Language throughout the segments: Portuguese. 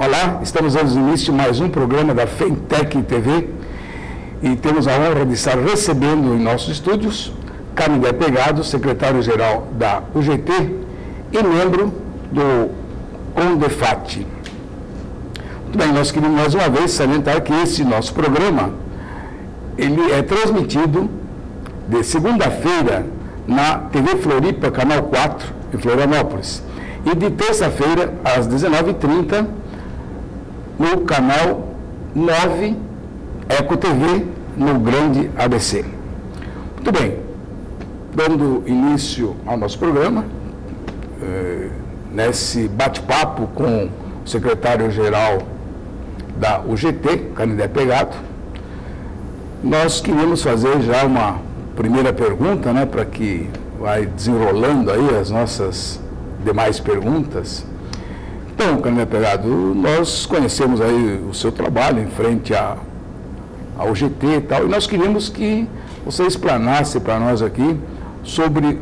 Olá, estamos dando início a mais um programa da FEMTEC TV e temos a honra de estar recebendo em nossos estúdios Canindé Pegado, secretário-geral da UGT e membro do CONDEFAT. Muito bem, nós queremos mais uma vez salientar que esse nosso programa ele é transmitido de segunda-feira na TV Floripa, Canal 4, em Florianópolis, e de terça-feira, às 19h30, no Canal 9, Eco TV, no Grande ABC. Muito bem, dando início ao nosso programa, nesse bate-papo com o secretário-geral da UGT, Canindé Pegado, nós queríamos fazer já uma primeira pergunta, né, para que vai desenrolando aí as nossas demais perguntas. Então, Canindé Pegado, nós conhecemos aí o seu trabalho em frente à UGT e tal, e nós queríamos que você explanasse para nós aqui sobre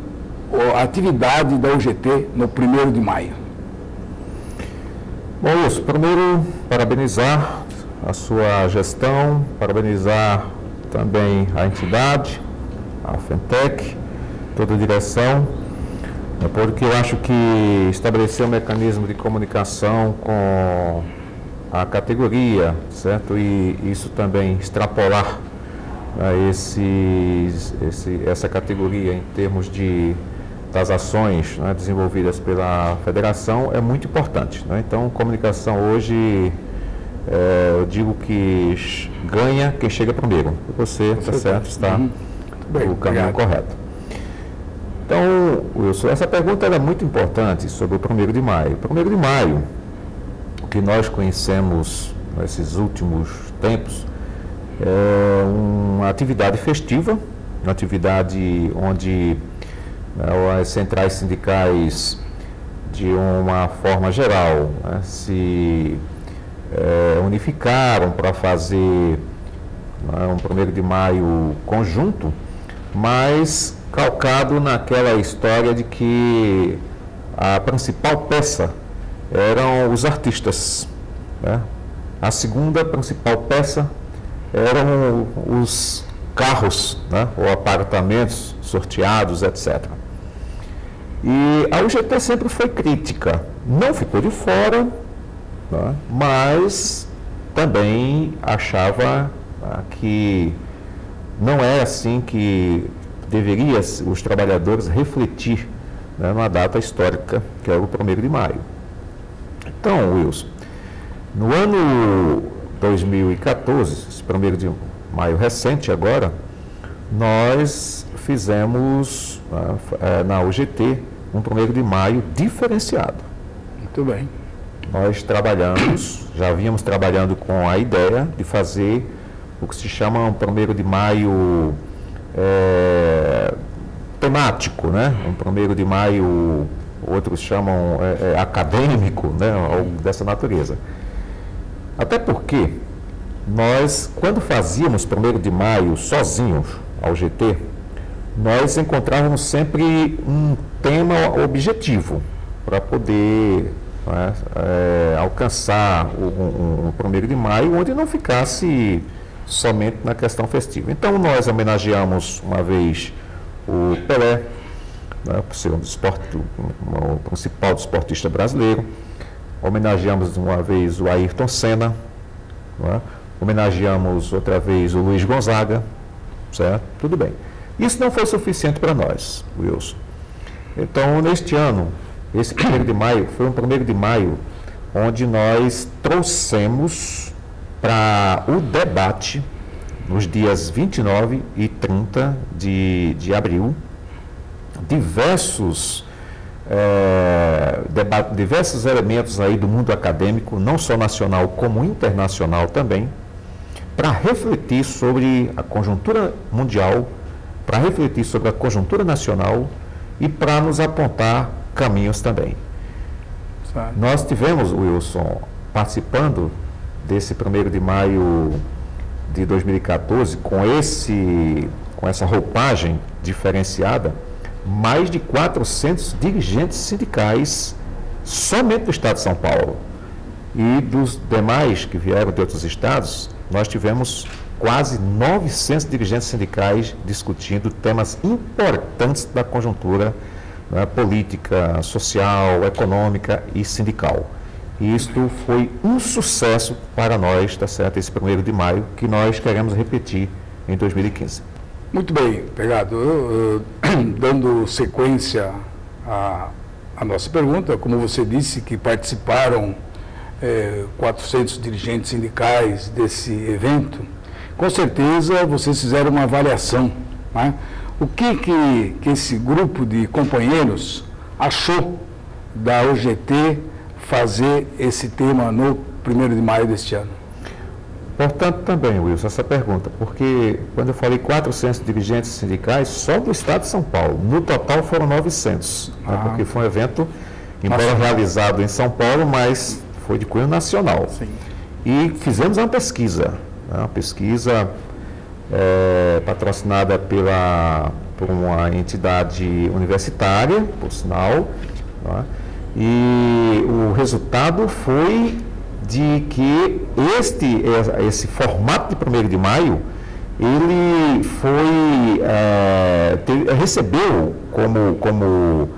a atividade da UGT no 1º de maio. Bom, Wilson, primeiro, parabenizar a sua gestão, parabenizar também a entidade, a FEMTEC, toda a direção, porque eu acho que estabelecer um mecanismo de comunicação com a categoria, certo? E isso também extrapolar essa categoria em termos das ações, né, desenvolvidas pela federação é muito importante, né? Então, comunicação hoje, eu digo que ganha quem chega primeiro. Você, está certo, está no caminho correto. Então, Wilson, essa pergunta era muito importante sobre o 1º de maio. O 1º de maio, o que nós conhecemos nesses últimos tempos, é uma atividade festiva, uma atividade onde as centrais sindicais, de uma forma geral, né, se unificaram para fazer um 1º de maio conjunto, mas calcado naquela história de que a principal peça eram os artistas, né? A segunda principal peça eram os carros, né, ou apartamentos sorteados, etc. E a UGT sempre foi crítica, não ficou de fora, né, mas também achava que não é assim que deveria os trabalhadores refletir, né, numa data histórica, que é o 1º de maio. Então, Wilson, no ano 2014, esse 1º de maio recente agora, nós fizemos na UGT um 1º de maio diferenciado. Muito bem. Nós já vínhamos trabalhando com a ideia de fazer o que se chama um 1º de maio temático, né? Um 1º de maio, outros chamam acadêmico, né? Algo dessa natureza. Até porque nós, quando fazíamos 1º de maio sozinhos ao GT, nós encontrávamos sempre um tema objetivo para poder, né, alcançar um 1º de maio onde não ficasse somente na questão festiva. Então, nós homenageamos uma vez o Pelé, né, por ser o principal desportista brasileiro, homenageamos uma vez o Ayrton Senna, né, homenageamos outra vez o Luiz Gonzaga, certo? Tudo bem. Isso não foi suficiente para nós, Wilson. Então, neste ano, esse 1º de maio foi um 1º de maio onde nós trouxemos para o debate, nos dias 29 e 30 de abril, diversos elementos aí do mundo acadêmico, não só nacional como internacional também, para refletir sobre a conjuntura mundial, para refletir sobre a conjuntura nacional e para nos apontar caminhos também. Certo. Nós tivemos, Wilson, participando desse 1º de maio de 2014, com essa roupagem diferenciada, mais de 400 dirigentes sindicais somente do Estado de São Paulo. E dos demais que vieram de outros estados, nós tivemos quase 900 dirigentes sindicais discutindo temas importantes da conjuntura, né, política, social, econômica e sindical. E isto foi um sucesso para nós, tá certo, esse 1º de maio, que nós queremos repetir em 2015. Muito bem, Pegado. Dando sequência à nossa pergunta, como você disse que participaram 400 dirigentes sindicais desse evento, com certeza vocês fizeram uma avaliação, né? O que esse grupo de companheiros achou da UGT fazer esse tema no 1º de maio deste ano? Portanto, também, Wilson, essa pergunta, porque quando eu falei 400 dirigentes sindicais, só do estado de São Paulo, no total foram 900, né, porque foi um evento, embora realizado em São Paulo, mas foi de cunho nacional. Sim. E fizemos uma pesquisa, né, uma pesquisa patrocinada por uma entidade universitária, por sinal, né, e o resultado foi de que esse formato de 1º de maio, ele recebeu como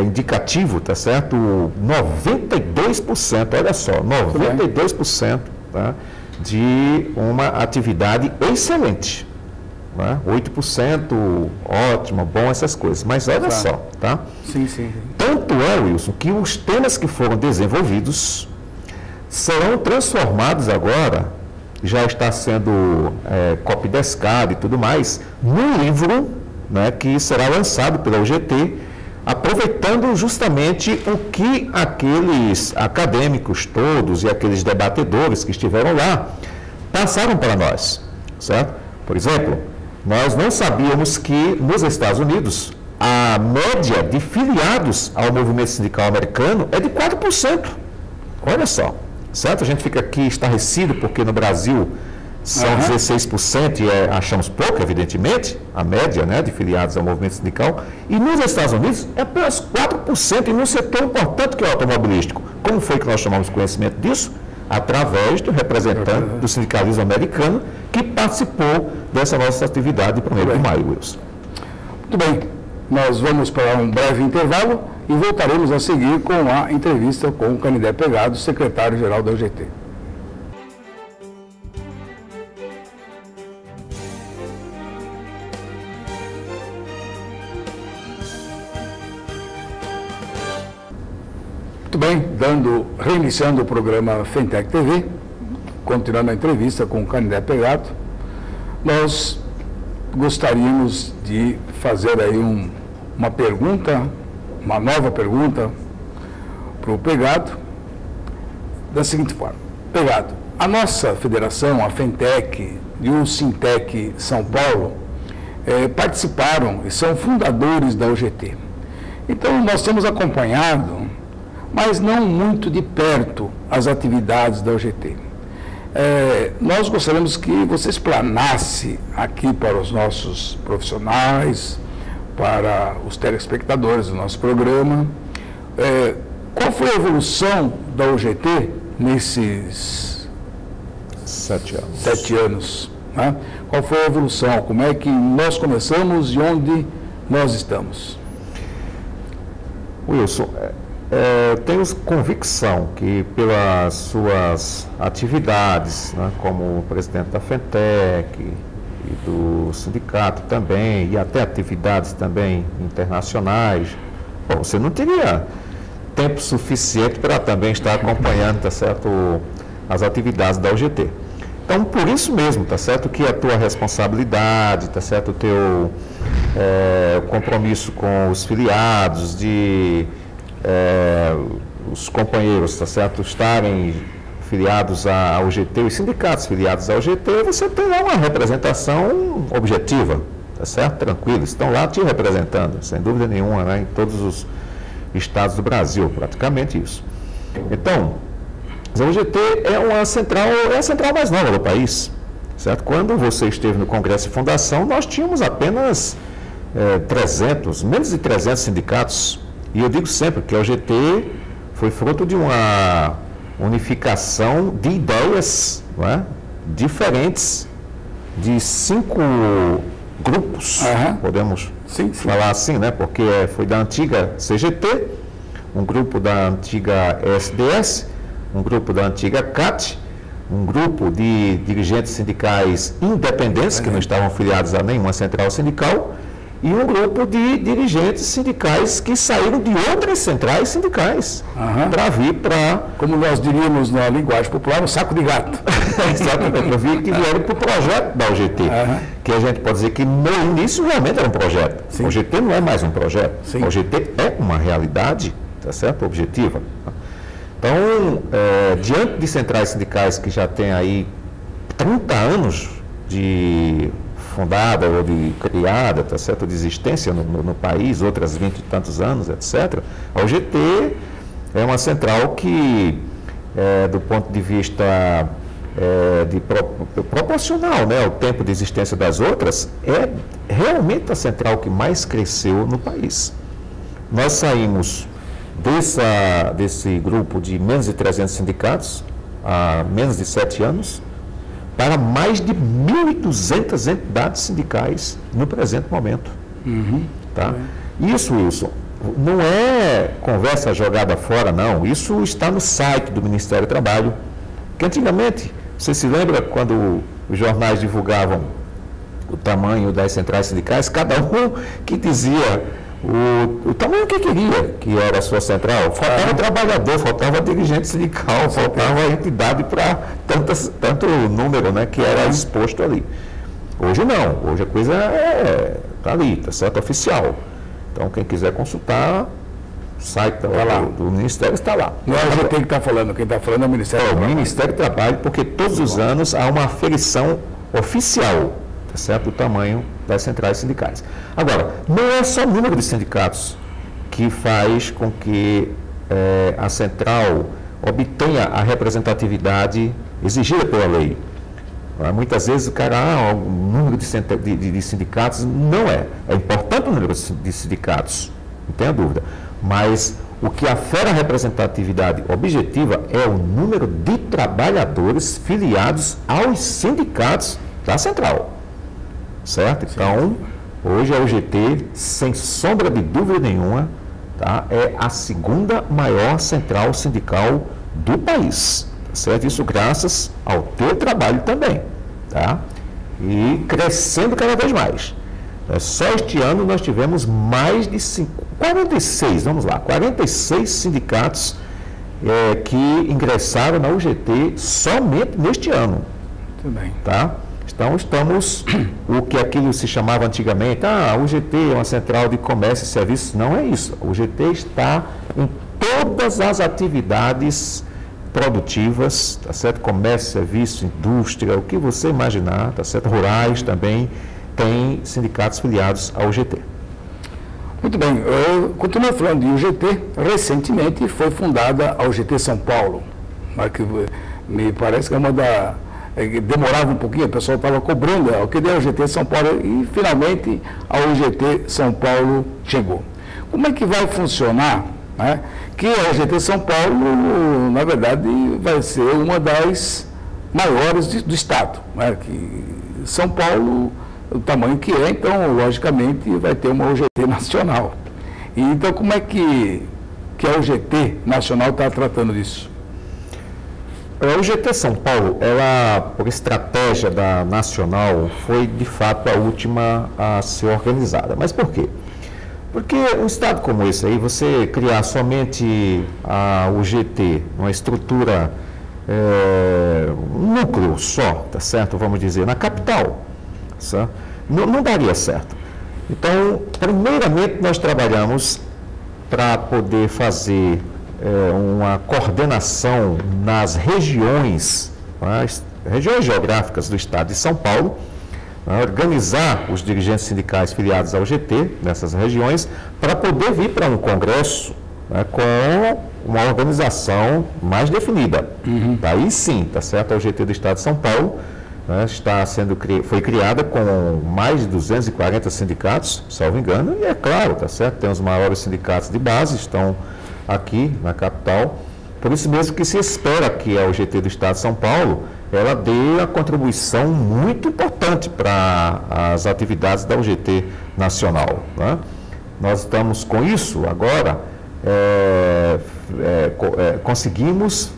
indicativo, tá certo? 92%, olha só, 92%, tá, de uma atividade excelente. Né? 8%, ótimo, bom, essas coisas. Mas olha só, tá? Sim, sim. Tanto é, Wilson, que os temas que foram desenvolvidos serão transformados agora, já está sendo copidescado e tudo mais, num livro, né, que será lançado pela UGT, aproveitando justamente o que aqueles acadêmicos todos e aqueles debatedores que estiveram lá passaram para nós, certo? Por exemplo, nós não sabíamos que nos Estados Unidos a média de filiados ao movimento sindical americano é de 4%. Olha só, certo? A gente fica aqui estarrecido porque no Brasil são 16% e achamos pouco, evidentemente, a média, né, de filiados ao movimento sindical. E nos Estados Unidos é apenas 4% e num setor importante que é o automobilístico. Como foi que nós tomamos conhecimento disso? Através do representante do sindicalismo americano que participou dessa nossa atividade de 1º de maio, Wilson. Muito bem, nós vamos para um breve intervalo e voltaremos a seguir com a entrevista com o Canindé Pegado, secretário-geral da UGT. Muito bem, reiniciando o programa Fentec TV, continuando a entrevista com o Canindé Pegado, nós gostaríamos de fazer aí uma pergunta, uma nova pergunta para o Pegado, da seguinte forma. Pegado, a nossa federação, a Fentec e o Sintec São Paulo participaram e são fundadores da UGT. Então, nós temos acompanhado, mas não muito de perto, as atividades da UGT. Nós gostaríamos que você explanasse aqui para os nossos profissionais, para os telespectadores do nosso programa, qual foi a evolução da UGT nesses 7 anos. 7 anos, né? Qual foi a evolução? Como é que nós começamos e onde nós estamos? Wilson, tenho convicção que pelas suas atividades, né, como presidente da Fentec e do sindicato também, e até atividades também internacionais, bom, você não teria tempo suficiente para também estar acompanhando, tá certo, as atividades da UGT. Então, por isso mesmo, tá certo, que a tua responsabilidade, tá certo, o teu compromisso com os filiados, de os companheiros, tá certo, estarem filiados à UGT, os sindicatos filiados à UGT, você tem lá uma representação objetiva, tá certo, tranquilo, estão lá te representando, sem dúvida nenhuma, né, em todos os estados do Brasil, praticamente isso. Então, a UGT é a central mais nova do país, certo? Quando você esteve no Congresso de Fundação, nós tínhamos apenas menos de 300 sindicatos. E eu digo sempre que a UGT foi fruto de uma unificação de ideias, não é? Diferentes, de 5 grupos, podemos falar assim, né? Porque foi da antiga CGT, um grupo da antiga SDS, um grupo da antiga CAT, um grupo de dirigentes sindicais independentes, que não estavam afiliados a nenhuma central sindical, e um grupo de dirigentes sindicais que saíram de outras centrais sindicais para vir para... Como nós diríamos na linguagem popular, um saco de gato. Exatamente, para vir que vieram para o projeto da UGT, que a gente pode dizer que no início realmente era um projeto. Sim. A UGT não é mais um projeto, sim. A UGT é uma realidade, tá certo? Objetiva. Então, diante de centrais sindicais que já têm aí 30 anos de fundada ou de criada, tá certo, de existência no país, outras 20 e tantos anos, etc., a UGT é uma central que, do ponto de vista proporcional, né, ao tempo de existência das outras, é realmente a central que mais cresceu no país. Nós saímos desse grupo de menos de 300 sindicatos, há menos de 7 anos, para mais de 1.200 entidades sindicais no presente momento. Tá? Isso, Wilson, não é conversa jogada fora, não. Isso está no site do Ministério do Trabalho. Que antigamente, você se lembra quando os jornais divulgavam o tamanho das centrais sindicais, cada um que dizia o tamanho que queria, que era a sua central. Faltava trabalhador, faltava dirigente sindical, faltava entidade para tanto número, né, que era exposto ali. Hoje não, hoje a coisa está ali, está certo, oficial. Então quem quiser consultar, o site do Ministério está lá. Não é a UGT que está falando, quem está falando é o Ministério do Trabalho. O Ministério do Trabalho, porque todos os anos há uma aferição oficial, tá certo, do tamanho das centrais sindicais. Agora, não é só o número de sindicatos que faz com que a central obtenha a representatividade exigida pela lei. Muitas vezes o cara, o número de sindicatos, não é. É importante o número de sindicatos, não tenha dúvida. Mas o que afere a representatividade objetiva é o número de trabalhadores filiados aos sindicatos da central. Certo? Então, hoje a UGT, sem sombra de dúvida nenhuma, tá, é a segunda maior central sindical do país. Tá certo? Isso graças ao teu trabalho também. Tá? E crescendo cada vez mais. Só este ano nós tivemos mais de 46 sindicatos que ingressaram na UGT somente neste ano. Muito bem. Tá? Então, estamos, o que aquilo se chamava antigamente, a UGT é uma central de comércio e serviços, não é isso. A UGT está em todas as atividades produtivas, tá certo? Comércio, serviço, indústria, o que você imaginar, tá certo? Rurais também, tem sindicatos filiados à UGT. Muito bem, continuando falando de UGT, recentemente foi fundada a UGT São Paulo, que me parece que é uma da... demorava um pouquinho, o pessoal estava cobrando, o que é a UGT São Paulo, e finalmente a UGT São Paulo chegou. Como é que vai funcionar, né? Que a UGT São Paulo, na verdade, vai ser uma das maiores do Estado, né? Que São Paulo, o tamanho que é, então, logicamente, vai ter uma UGT nacional. E, então, como é que a UGT nacional está tratando disso? A UGT São Paulo, ela, por estratégia da nacional, foi de fato a última a ser organizada. Mas por quê? Porque um estado como esse aí, você criar somente a UGT, uma estrutura, um núcleo só, tá certo? Vamos dizer, na capital, certo? Não daria certo. Então, primeiramente nós trabalhamos para poder fazer uma coordenação nas regiões, regiões geográficas do estado de São Paulo, organizar os dirigentes sindicais filiados ao UGT nessas regiões para poder vir para um congresso com uma organização mais definida. Daí sim, tá certo? A UGT do estado de São Paulo foi criada com mais de 240 sindicatos, salvo engano, e é claro, tá certo? Tem os maiores sindicatos de base, estão aqui na capital, Por isso mesmo que se espera que a UGT do Estado de São Paulo ela dê a contribuição muito importante para as atividades da UGT nacional, né? Nós estamos com isso agora, conseguimos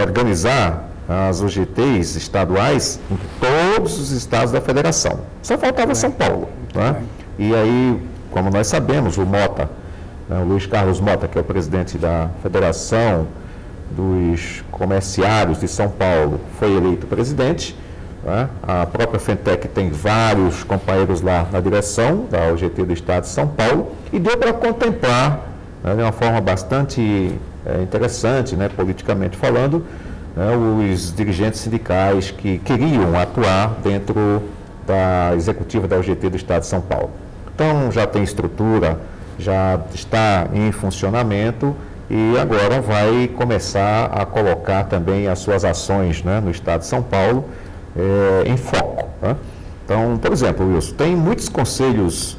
organizar as UGTs estaduais em todos os estados da federação. Só faltava São Paulo, né? E aí, como nós sabemos, o Mota, né, o Luiz Carlos Mota, que é o presidente da Federação dos Comerciários de São Paulo, foi eleito presidente, né? A própria FENTEC tem vários companheiros lá na direção da UGT do Estado de São Paulo, e deu para contemplar, né, de uma forma bastante interessante, né, politicamente falando, né, os dirigentes sindicais que queriam atuar dentro da executiva da UGT do Estado de São Paulo. Então, já tem estrutura, já está em funcionamento e agora vai começar a colocar também as suas ações, né, no Estado de São Paulo em foco, né? Então, por exemplo, Wilson, tem muitos conselhos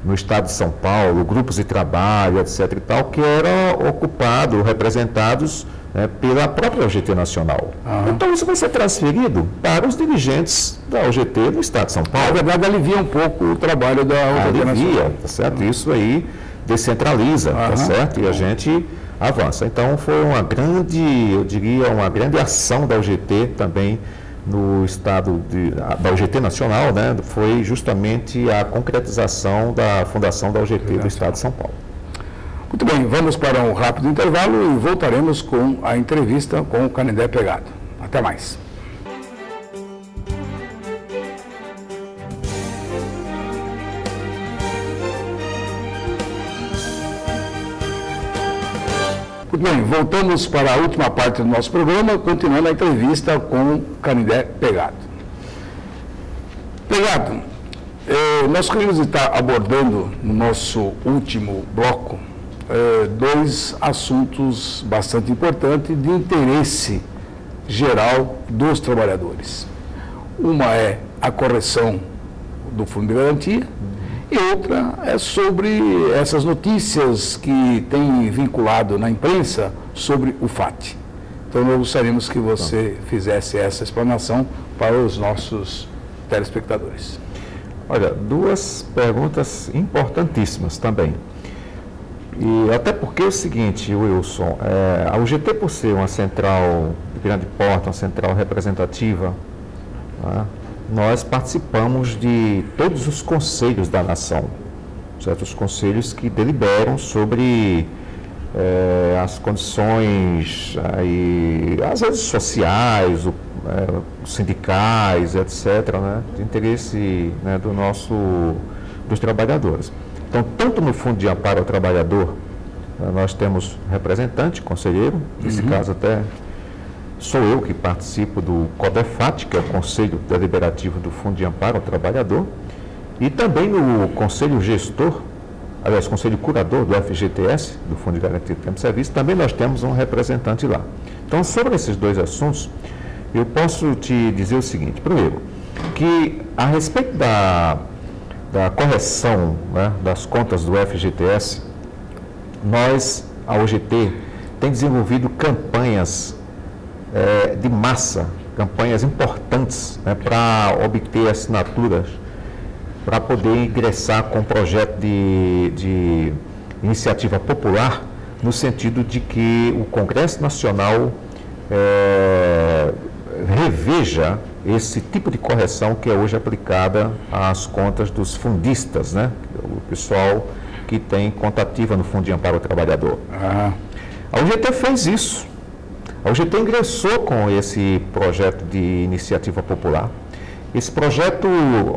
no Estado de São Paulo, grupos de trabalho, etc. e tal, que eram ocupados, representados, né, pela própria UGT Nacional. Então, isso vai ser transferido para os dirigentes da UGT no Estado de São Paulo. Na verdade, alivia um pouco o trabalho da UGT Nacional. Tá certo? Isso aí descentraliza, tá certo? E a gente avança. Então, foi uma grande, eu diria, uma grande ação da UGT também no estado da UGT Nacional, né? Foi justamente a concretização da fundação da UGT do Estado de São Paulo. Muito bem, vamos para um rápido intervalo e voltaremos com a entrevista com o Canindé Pegado. Até mais. Muito bem, voltamos para a última parte do nosso programa, continuando a entrevista com o Canindé Pegado. Pegado, nós queremos estar abordando no nosso último bloco dois assuntos bastante importantes de interesse geral dos trabalhadores. Uma é a correção do Fundo de Garantia e outra é sobre essas notícias que tem vinculado na imprensa sobre o FAT. Então, nós gostaríamos que você fizesse essa explanação para os nossos telespectadores. Olha, duas perguntas importantíssimas também. E até porque é o seguinte, Wilson, a UGT, por ser uma central de grande porte, uma central representativa, né, nós participamos de todos os conselhos da nação, certo? Os conselhos que deliberam sobre as condições, aí, às vezes sociais, sindicais, etc., né, de interesse, né, dos trabalhadores. Então, tanto no Fundo de Amparo ao Trabalhador, nós temos representante, conselheiro, nesse caso até sou eu que participo do CODEFAT, que é o Conselho Deliberativo do Fundo de Amparo ao Trabalhador, e também no Conselho Gestor, aliás, Conselho Curador do FGTS, do Fundo de Garantia do Tempo de Serviço, também nós temos um representante lá. Então, sobre esses dois assuntos, eu posso te dizer o seguinte: primeiro, que a respeito da correção, né, das contas do FGTS, a UGT, tem desenvolvido campanhas de massa, campanhas importantes, né, para obter assinaturas, para poder ingressar com um projeto de iniciativa popular, no sentido de que o Congresso Nacional reveja esse tipo de correção que é hoje aplicada às contas dos fundistas, né? O pessoal que tem conta ativa no Fundo de Amparo ao Trabalhador. A UGT fez isso. A UGT ingressou com esse projeto de iniciativa popular. Esse projeto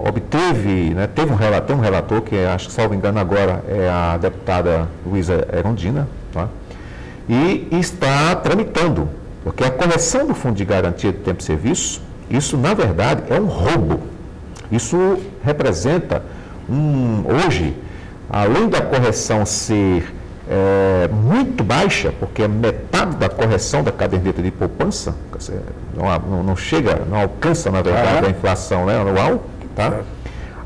obteve, né, tem um relator, que acho que, salvo engano, agora é a deputada Luísa Erundina, tá? E está tramitando, porque a correção do Fundo de Garantia de Tempo de Serviço, isso, na verdade, é um roubo. Isso representa, hoje, além da correção ser muito baixa, porque é metade da correção da caderneta de poupança, não chega, não alcança, na verdade, a inflação, né, anual, tá?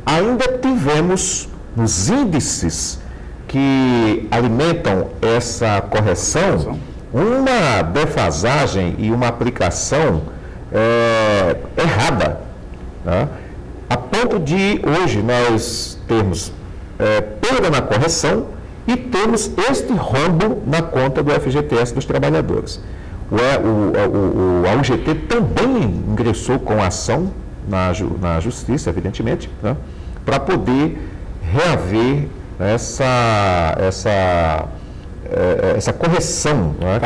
Ainda tivemos, nos índices que alimentam essa correção, uma defasagem e uma aplicação errada, né? A ponto de hoje nós termos perda na correção e temos este rombo na conta do FGTS dos trabalhadores. A UGT também ingressou com ação na Justiça, evidentemente, né, para poder reaver essa correção. Né,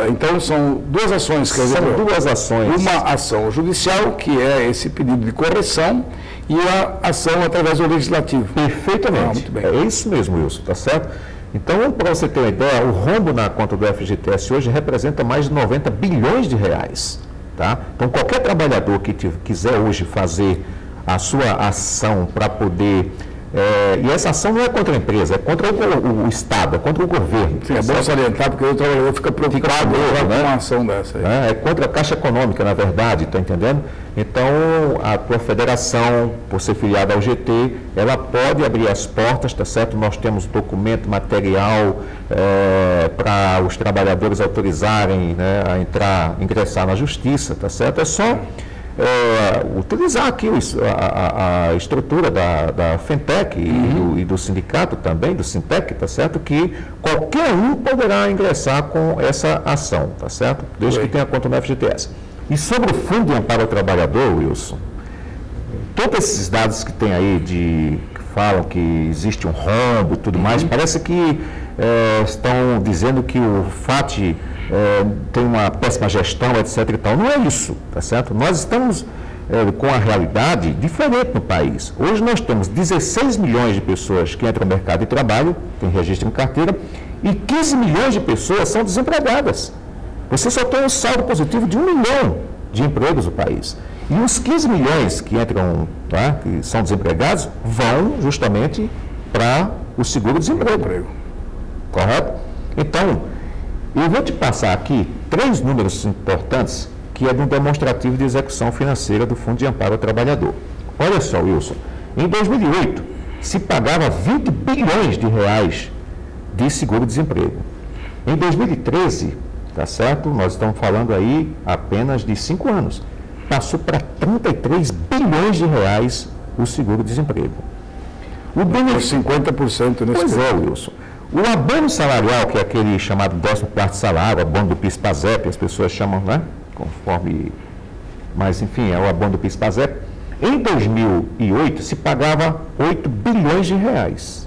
então, são duas ações. São duas ações. Uma ação judicial, que é esse pedido de correção, e a ação através do Legislativo. Perfeitamente. Muito bem. É isso mesmo, Wilson, tá certo? Então, para você ter uma ideia, o rombo na conta do FGTS hoje representa mais de 90 bilhões de reais. Tá? Então, qualquer trabalhador que quiser hoje fazer a sua ação para poder... e essa ação não é contra a empresa, é contra o Estado, é contra o governo. Sim, é bom salientar, porque o trabalhador fica preocupado com uma ação dessa. É contra a Caixa Econômica, na verdade, está entendendo? Então, a tua federação, por ser filiada ao GT, ela pode abrir as portas, tá certo? Nós temos documento, material para os trabalhadores autorizarem, né, a ingressar na justiça, tá certo? É só utilizar aqui a estrutura da FENTEC e do sindicato também, do SINTEC, tá certo? Que qualquer um poderá ingressar com essa ação, tá certo? Desde que tenha conta no FGTS. E sobre o Fundo de Amparo ao Trabalhador, Wilson, todos esses dados que tem aí que falam que existe um rombo e tudo mais, parece que estão dizendo que o FAT tem uma péssima gestão, etc. e tal. Não é isso, tá certo? Nós estamos com a realidade diferente no país. Hoje nós temos 16 milhões de pessoas que entram no mercado de trabalho, tem registro em carteira, e 15 milhões de pessoas são desempregadas. Você só tem um saldo positivo de 1 milhão de empregos no país. E os 15 milhões que entram, tá, que são desempregados, vão justamente para o seguro-desemprego. Correto? Então, eu vou te passar aqui 3 números importantes que é de um demonstrativo de execução financeira do Fundo de Amparo ao Trabalhador. Olha só, Wilson, em 2008 se pagava 20 bilhões de reais de seguro-desemprego. Em 2013, tá certo? Nós estamos falando aí apenas de 5 anos. Passou para 33 bilhões de reais o seguro-desemprego. O benefício 50% nesse Pois é, Wilson. O abono salarial, que é aquele chamado 14º salário, abono do PIS/PASEP, as pessoas chamam, né? Conforme... Mas, enfim, é o abono do PIS/PASEP. Em 2008, se pagava 8 bilhões de reais.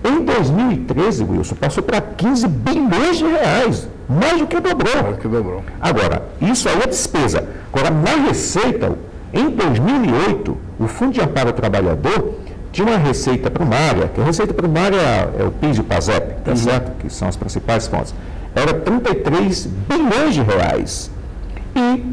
Em 2013, Wilson, passou para 15 bilhões de reais. Mais do que dobrou. Agora, isso aí é despesa. Agora, na receita, em 2008, o Fundo de Amparo ao Trabalhador tinha uma receita primária, que a receita primária é o PIS e o PASEP, tá certo? Que são as principais fontes. Era 33 bilhões de reais. E,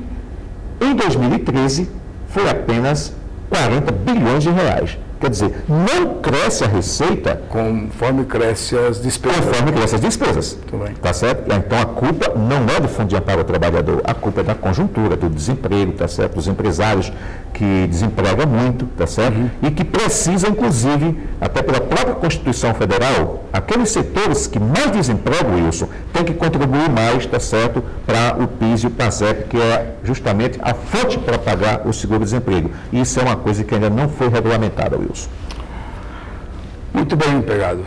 em 2013, foi apenas 40 bilhões de reais. Quer dizer, não cresce a receita conforme cresce as despesas. Tá certo? Então a culpa não é do Fundo de Amparo ao Trabalhador, a culpa é da conjuntura, do desemprego, tá certo? Dos empresários que desempregam muito, tá certo? E que precisam, inclusive, até pela própria Constituição Federal, aqueles setores que mais desempregam, Wilson, tem que contribuir mais, tá certo? Para o PIS e o PASEP, que é justamente a fonte para pagar o seguro-desemprego. E isso é uma coisa que ainda não foi regulamentada, Wilson. Muito bem empregado.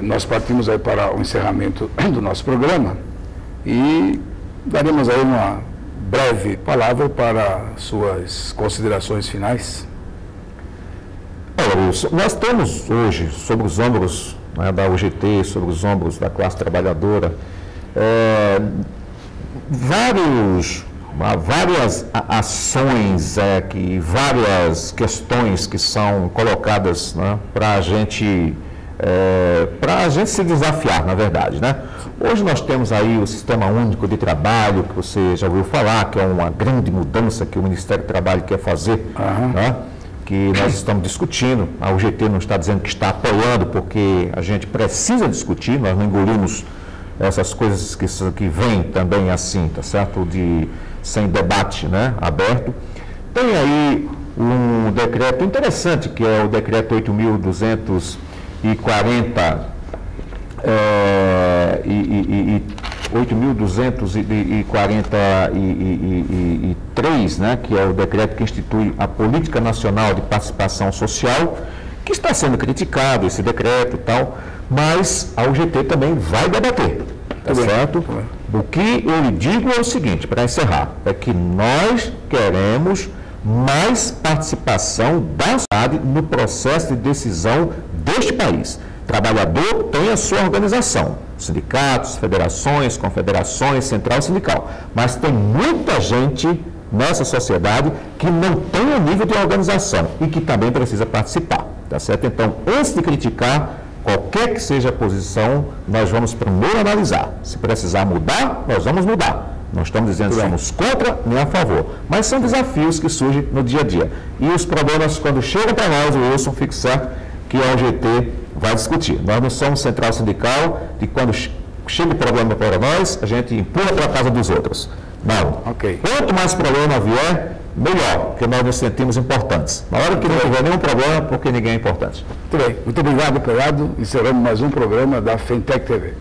Nós partimos aí para o encerramento do nosso programa e daremos aí uma breve palavra para suas considerações finais. Olha, Wilson, nós temos hoje, sobre os ombros, né, da UGT, sobre os ombros da classe trabalhadora, várias ações, várias questões que são colocadas, né, para a gente se desafiar, na verdade, né? Hoje nós temos aí o Sistema Único de Trabalho, que você já ouviu falar, que é uma grande mudança que o Ministério do Trabalho quer fazer, né? Que nós estamos discutindo. A UGT não está dizendo que está apoiando, porque a gente precisa discutir, nós não engolimos essas coisas que vêm também assim, tá certo? Sem debate, né, aberto. Tem aí um decreto interessante, que é o decreto 8.240, 8.243, né, que é o decreto que institui a Política Nacional de Participação Social, que está sendo criticado, esse decreto e tal, mas a UGT também vai debater, tá certo? O que eu lhe digo é o seguinte, para encerrar, é que nós queremos mais participação da sociedade no processo de decisão deste país. O trabalhador tem a sua organização, sindicatos, federações, confederações, central sindical, mas tem muita gente nessa sociedade que não tem o nível de organização e que também precisa participar, tá certo? Então, antes de criticar qualquer que seja a posição, nós vamos primeiro analisar. Se precisar mudar, nós vamos mudar. Não estamos dizendo que somos contra nem a favor, mas são desafios que surgem no dia a dia. E os problemas, quando chegam para nós, o Wilson, fique certo que a UGT vai discutir. Nós não somos central sindical e quando chega o problema para nós, a gente empurra para a casa dos outros. Não. Quanto mais problema vier, melhor, porque nós nos sentimos importantes. Na hora que não tiver nenhum problema, porque ninguém é importante. Muito bem. Muito obrigado, Pelado. Encerramos mais um programa da FENTEC TV.